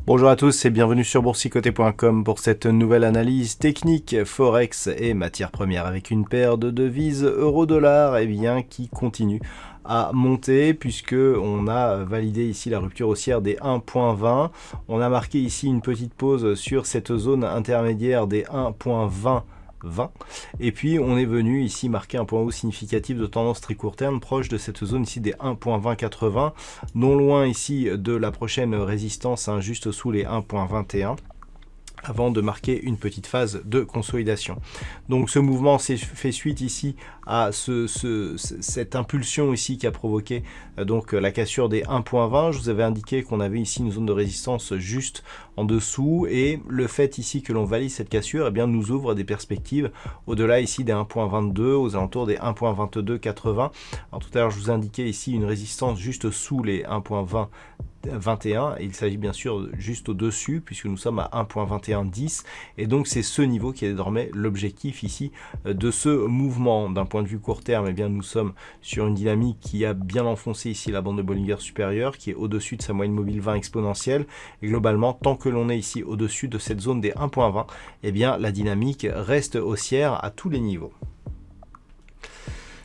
Bonjour à tous et bienvenue sur boursicoté.com pour cette nouvelle analyse technique Forex et matières premières avec une paire de devises euro-dollar qui continue à monter puisque on a validé ici la rupture haussière des 1.20. On a marqué ici une petite pause sur cette zone intermédiaire des 1.20. Et puis on est venu ici marquer un point haut significatif de tendance très court terme proche de cette zone ici des 1.2080, non loin ici de la prochaine résistance, juste sous les 1.21, avant de marquer une petite phase de consolidation. Donc ce mouvement fait suite ici à cette impulsion ici qui a provoqué donc la cassure des 1.20. Je vous avais indiqué qu'on avait ici une zone de résistance juste en dessous, et le fait ici que l'on valide cette cassure nous ouvre des perspectives au-delà ici des 1.22, aux alentours des 1.2280. Alors tout à l'heure je vous indiquais ici une résistance juste sous les 1.20 21, et il s'agit bien sûr juste au-dessus puisque nous sommes à 1.2110, et donc c'est ce niveau qui est désormais l'objectif ici de ce mouvement. D'un point de vue court terme, nous sommes sur une dynamique qui a bien enfoncé ici la bande de Bollinger supérieure qui est au-dessus de sa moyenne mobile 20 exponentielle, et globalement tant que l'on est ici au-dessus de cette zone des 1.20, la dynamique reste haussière à tous les niveaux.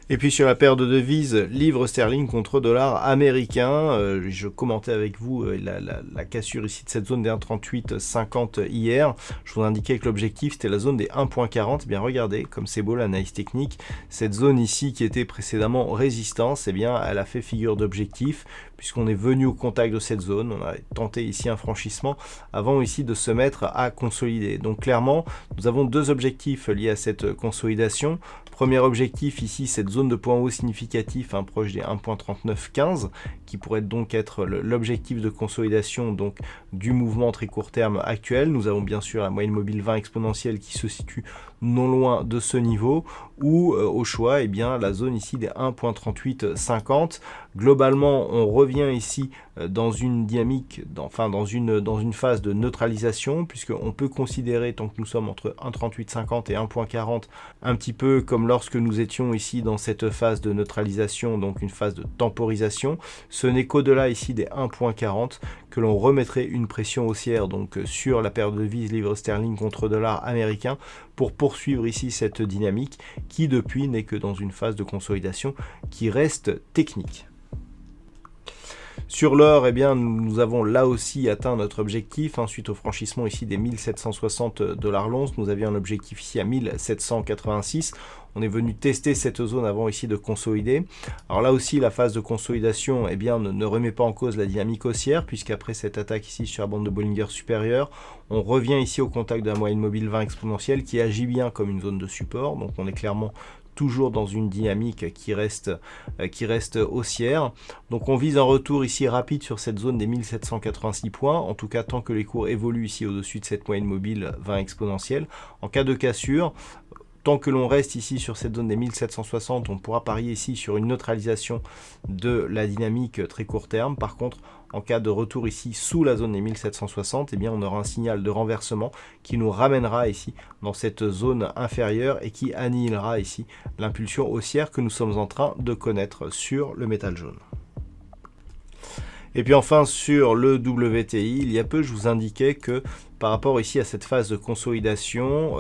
Et puis sur la paire de devises livre sterling contre dollar américain, je commentais avec vous la cassure ici de cette zone des 1,3850 hier. Je vous indiquais que l'objectif c'était la zone des 1,40. Regardez comme c'est beau l'analyse technique. Cette zone ici qui était précédemment résistance, elle a fait figure d'objectif puisqu'on est venu au contact de cette zone. On a tenté ici un franchissement avant ici de se mettre à consolider. Donc clairement, nous avons deux objectifs liés à cette consolidation. Premier objectif ici, cette zone de point haut significatif proche des 1.3915 qui pourrait donc être l'objectif de consolidation donc du mouvement très court terme actuel. Nous avons bien sûr la moyenne mobile 20 exponentielle qui se situe non loin de ce niveau, ou au choix la zone ici des 1.3850. Globalement on revient ici dans une dynamique, dans une phase de neutralisation, puisqu'on peut considérer, tant que nous sommes entre 1.3850 et 1.40, un petit peu comme lorsque nous étions ici dans cette phase de neutralisation, donc une phase de temporisation. Ce n'est qu'au-delà ici des 1.40 que l'on remettrait une pression haussière donc sur la paire de devises livre sterling contre dollar américain pour poursuivre ici cette dynamique qui depuis n'est que dans une phase de consolidation qui reste technique. Sur l'or, nous avons là aussi atteint notre objectif, suite au franchissement ici des 1760 $ l'once. Nous avions un objectif ici à 1786. On est venu tester cette zone avant ici de consolider. Alors là aussi, la phase de consolidation ne remet pas en cause la dynamique haussière, puisqu'après cette attaque ici sur la bande de Bollinger supérieure, on revient ici au contact de la moyenne mobile 20 exponentielle qui agit bien comme une zone de support. Donc on est clairement toujours dans une dynamique qui reste haussière. Donc on vise un retour ici rapide sur cette zone des 1786 points, en tout cas tant que les cours évoluent ici au-dessus de cette moyenne mobile 20 exponentielle. En cas de cassure, tant que l'on reste ici sur cette zone des 1760, on pourra parier ici sur une neutralisation de la dynamique très court terme. Par contre, en cas de retour ici sous la zone des 1760, on aura un signal de renversement qui nous ramènera ici dans cette zone inférieure et qui annihilera ici l'impulsion haussière que nous sommes en train de connaître sur le métal jaune. Et puis enfin sur le WTI, il y a peu je vous indiquais que par rapport ici à cette phase de consolidation,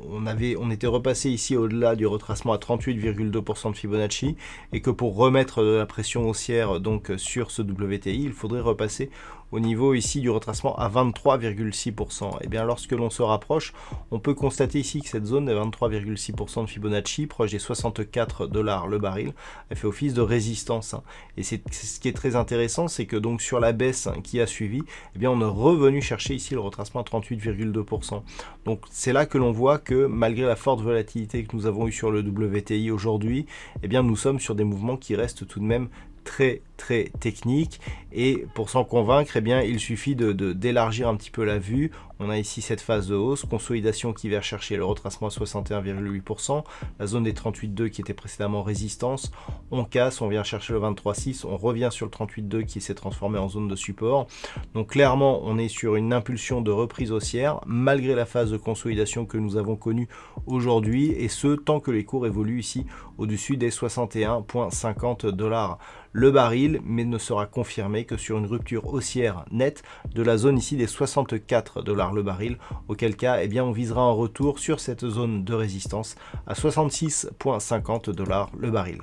on était repassé ici au-delà du retracement à 38,2% de Fibonacci, et que pour remettre de la pression haussière donc sur ce WTI, il faudrait repasser au niveau ici du retracement à 23,6%. Et bien lorsque l'on se rapproche, on peut constater ici que cette zone des 23,6% de Fibonacci, proche des 64 $ le baril, elle fait office de résistance. Et c'est ce qui est très intéressant, c'est que donc sur la baisse qui a suivi, on est revenu chercher ici le retracement à 38,2%. Donc c'est là que l'on voit que malgré la forte volatilité que nous avons eue sur le WTI aujourd'hui, nous sommes sur des mouvements qui restent tout de même très très technique, et pour s'en convaincre, eh bien, il suffit d'élargir un petit peu la vue. On a ici cette phase de hausse, consolidation qui vient chercher le retracement à 61,8%, la zone des 38,2 qui était précédemment résistance, on casse, on vient chercher le 23,6, on revient sur le 38,2 qui s'est transformé en zone de support. Donc clairement, on est sur une impulsion de reprise haussière, malgré la phase de consolidation que nous avons connue aujourd'hui, et ce, tant que les cours évoluent ici au-dessus des 61,50 $ le baril, mais ne sera confirmé que sur une rupture haussière nette de la zone ici des 64 $ le baril, auquel cas eh bien, on visera un retour sur cette zone de résistance à 66,50 $ le baril.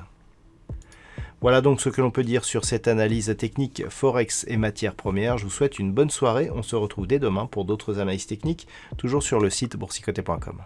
Voilà donc ce que l'on peut dire sur cette analyse technique Forex et matières premières. Je vous souhaite une bonne soirée, on se retrouve dès demain pour d'autres analyses techniques, toujours sur le site boursicoté.com.